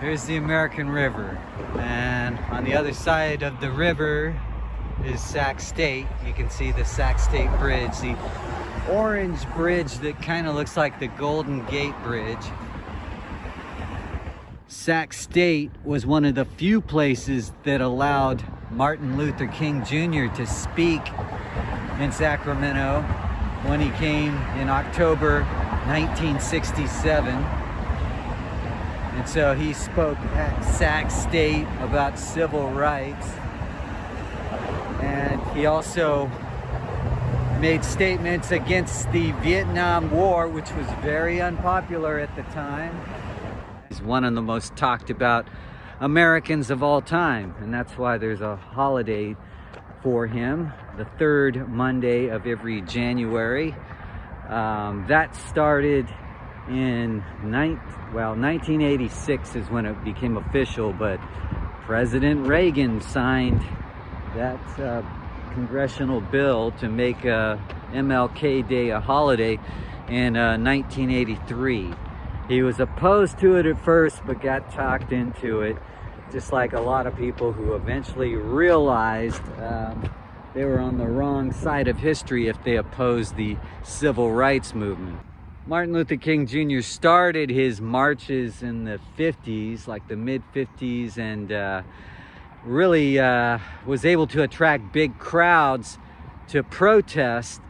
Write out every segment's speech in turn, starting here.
Here's the American River, and on the other side of the river is Sac State. You can see the Sac State Bridge, the orange bridge that kind of looks like the Golden Gate Bridge. Sac State was one of the few places that allowed Martin Luther King Jr. to speak in Sacramento when he came in October 1967. And so he spoke at Sac State about civil rights. And he also made statements against the Vietnam War, which was very unpopular at the time. He's one of the most talked about Americans of all time, and that's why there's a holiday for him, the third Monday of every January. That started in 1986 is when it became official, but President Reagan signed that congressional bill to make MLK Day a holiday in 1983. He was opposed to it at first, but got talked into it, just like a lot of people who eventually realized they were on the wrong side of history if they opposed the civil rights movement. Martin Luther King Jr. started his marches in the 50s, like the mid-50s, and really was able to attract big crowds to protest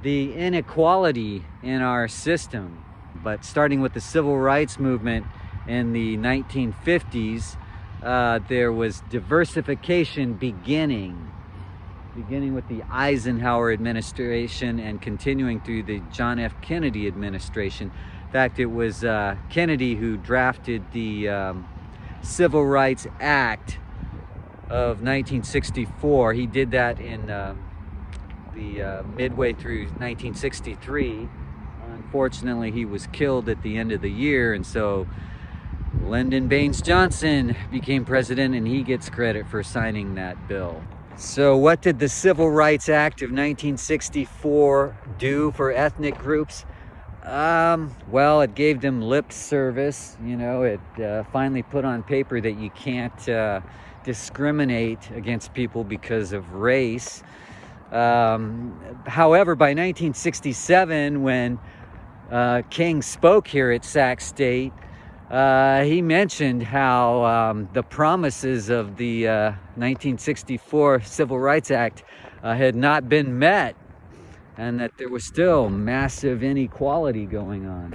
the inequality in our system. But starting with the civil rights movement in the 1950s, there was diversification beginning with the Eisenhower administration and continuing through the John F. Kennedy administration. In fact, it was Kennedy who drafted the Civil Rights Act of 1964. He did that in the midway through 1963. Unfortunately, he was killed at the end of the year, and so Lyndon Baines Johnson became president, and he gets credit for signing that bill. So what did the Civil Rights Act of 1964 do for ethnic groups? Well, it gave them lip service. You know, it finally put on paper that you can't discriminate against people because of race. However, by 1967, when King spoke here at Sac State, he mentioned how the promises of the 1964 Civil Rights Act had not been met, and that there was still massive inequality going on.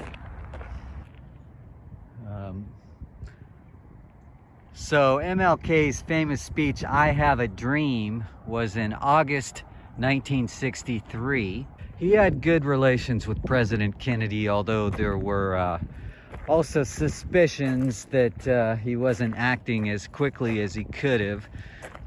So MLK's famous speech, "I Have a Dream," was in August 1963. He had good relations with President Kennedy, although there were also suspicions that he wasn't acting as quickly as he could have.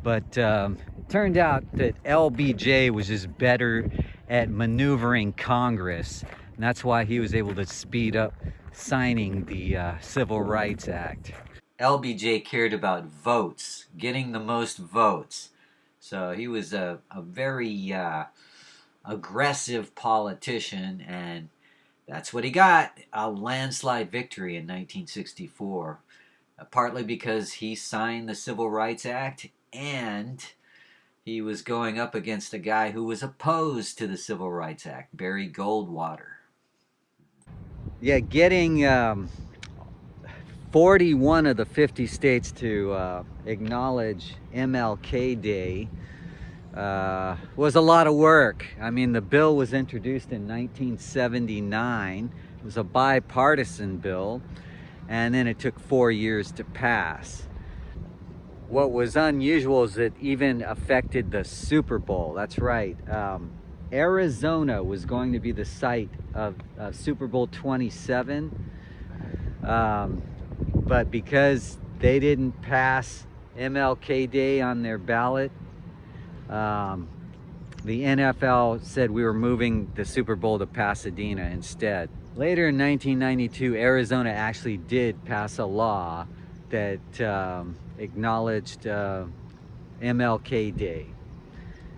But it turned out that LBJ was just better at maneuvering Congress, and that's why he was able to speed up signing the Civil Rights Act. LBJ cared about votes, getting the most votes. So he was a very aggressive politician, and that's what he got, a landslide victory in 1964, partly because he signed the Civil Rights Act, and he was going up against a guy who was opposed to the Civil Rights Act, Barry Goldwater. Yeah, getting 41 of the 50 states to acknowledge MLK Day was a lot of work. I mean, the bill was introduced in 1979. It was a bipartisan bill, and then it took 4 years to pass. What was unusual is it even affected the Super Bowl. That's right. Arizona was going to be the site of Super Bowl 27, but because they didn't pass MLK Day on their ballot, the NFL said we were moving the Super Bowl to Pasadena instead. Later in 1992, Arizona actually did pass a law that acknowledged MLK Day.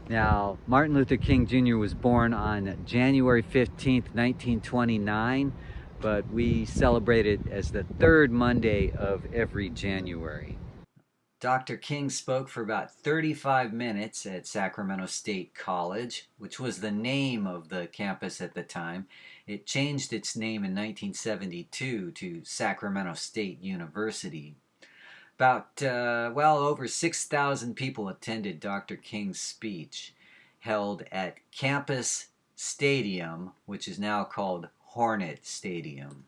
Now, Martin Luther King Jr. was born on January 15th, 1929, but we celebrate it as the third Monday of every January. Dr. King spoke for about 35 minutes at Sacramento State College, which was the name of the campus at the time. It changed its name in 1972 to Sacramento State University. About, over 6,000 people attended Dr. King's speech, held at Campus Stadium, which is now called Hornet Stadium.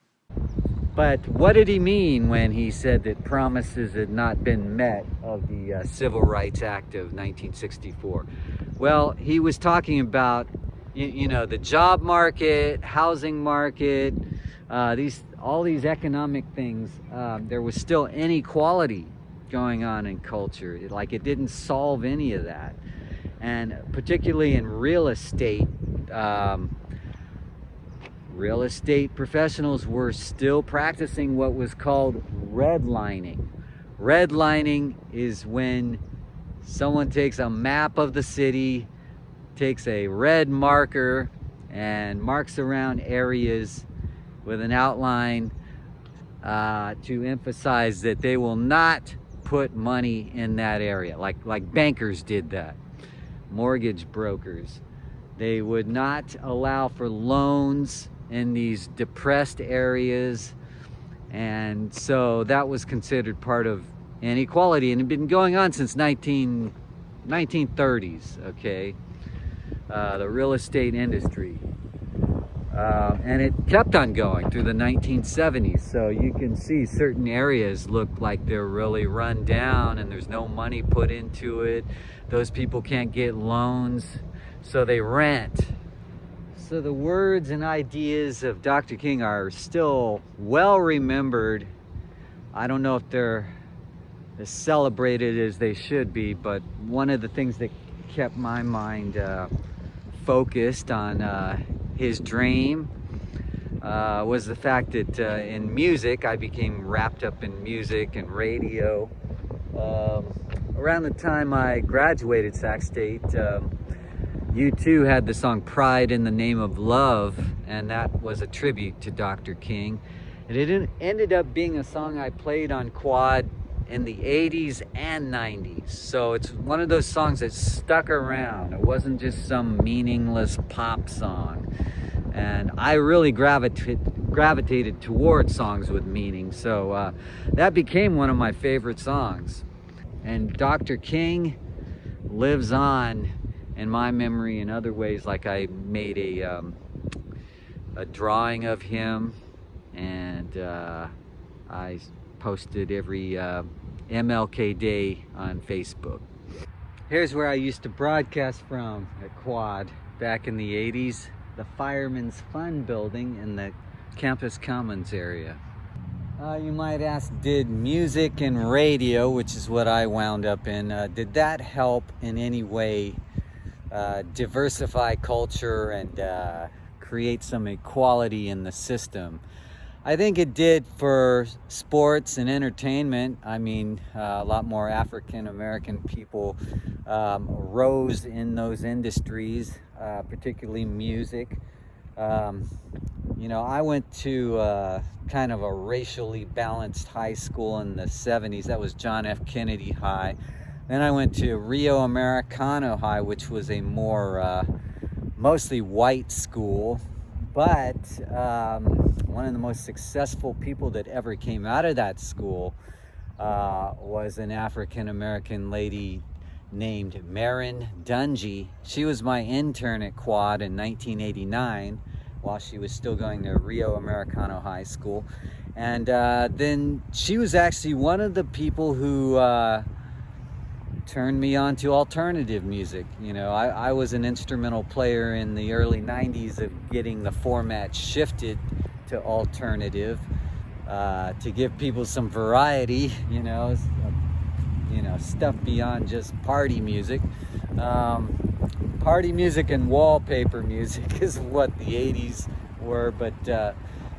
But what did he mean when he said that promises had not been met of the Civil Rights Act of 1964? Well, he was talking about, the job market, housing market, all these economic things. There was still inequality going on in culture. It didn't solve any of that. And particularly in real estate, real estate professionals were still practicing what was called redlining. Redlining is when someone takes a map of the city, takes a red marker, and marks around areas with an outline to emphasize that they will not put money in that area, like bankers did that, mortgage brokers. They would not allow for loans in these depressed areas, and so that was considered part of inequality, and it had been going on since 1930s, okay? The real estate industry. And it kept on going through the 1970s, so you can see certain areas look like they're really run down and there's no money put into it. Those people can't get loans, so they rent. So the words and ideas of Dr. King are still well remembered. I don't know if they're as celebrated as they should be, but one of the things that kept my mind focused on his dream was the fact that in music, I became wrapped up in music and radio. Around the time I graduated Sac State, U2 had the song Pride in the Name of Love, and that was a tribute to Dr. King. And it ended up being a song I played on quad in the 80s and 90s. So it's one of those songs that stuck around. It wasn't just some meaningless pop song. And I really gravitated towards songs with meaning. So that became one of my favorite songs. And Dr. King lives on in my memory in other ways, like I made a drawing of him, and I posted every MLK Day on Facebook. Here's where I used to broadcast from at Quad back in the 80s, the Fireman's Fun building in the Campus Commons area. You might ask, did music and radio, which is what I wound up in, did that help in any way diversify culture and create some equality in the system? I think it did for sports and entertainment. I mean, a lot more African American people rose in those industries, particularly music. I went to kind of a racially balanced high school in the 70s. That was John F. Kennedy High. Then I went to Rio Americano High, which was a more mostly white school. But one of the most successful people that ever came out of that school was an African American lady named Marin Dungy. She was my intern at Quad in 1989 while she was still going to Rio Americano High School. And then she was actually one of the people who turned me on to alternative music. I was an instrumental player in the early 90s of getting the format shifted to alternative to give people some variety, stuff beyond just party music. Party music and wallpaper music is what the 80s were, but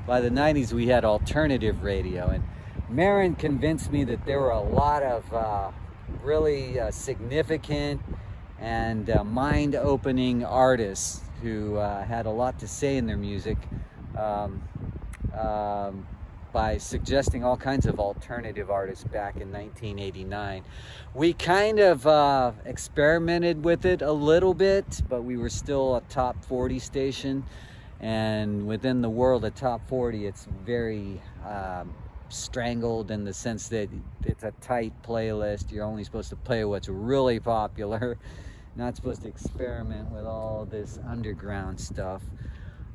by the 90s we had alternative radio, and Marin convinced me that there were a lot of really significant and mind-opening artists who had a lot to say in their music. by suggesting all kinds of alternative artists back in 1989. We kind of experimented with it a little bit, but we were still a top 40 station. And within the world of top 40, it's very strangled in the sense that it's a tight playlist. You're only supposed to play what's really popular, not supposed to experiment with all this underground stuff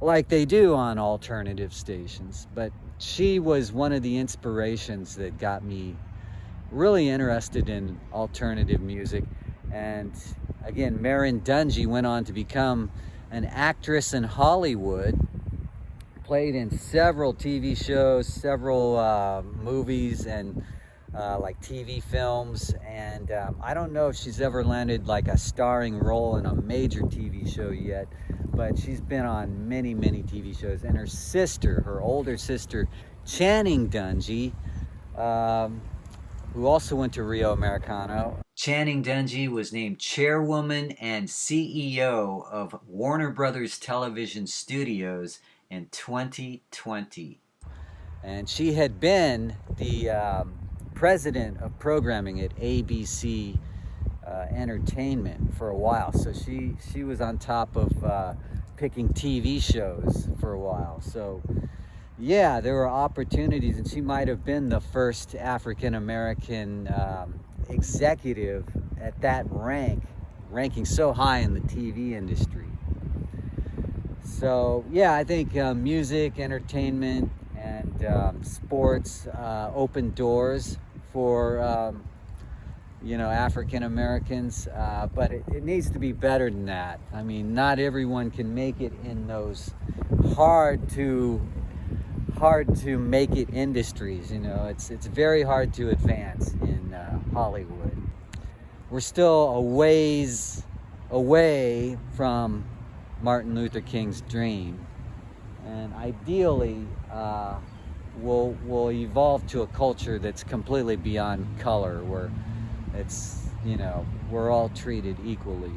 like they do on alternative stations. But she was one of the inspirations that got me really interested in alternative music. And again, Marin Dungy went on to become an actress in Hollywood, played in several TV shows, several movies, and like TV films. And I don't know if she's ever landed like a starring role in a major TV show yet, but she's been on many, many TV shows. And her sister, her older sister, Channing Dungy, who also went to Rio Americano. Channing Dungy was named chairwoman and CEO of Warner Brothers Television Studios in 2020. And she had been the president of programming at ABC Entertainment for a while. So she was on top of picking TV shows for a while. So yeah, there were opportunities, and she might have been the first African-American executive at that ranking so high in the TV industry. So yeah, I think music, entertainment, and sports open doors for African Americans, but it needs to be better than that. I mean, not everyone can make it in those hard to make it industries. It's very hard to advance in Hollywood. We're still a ways away from Martin Luther King's dream, and ideally we'll evolve to a culture that's completely beyond color, where it's we're all treated equally.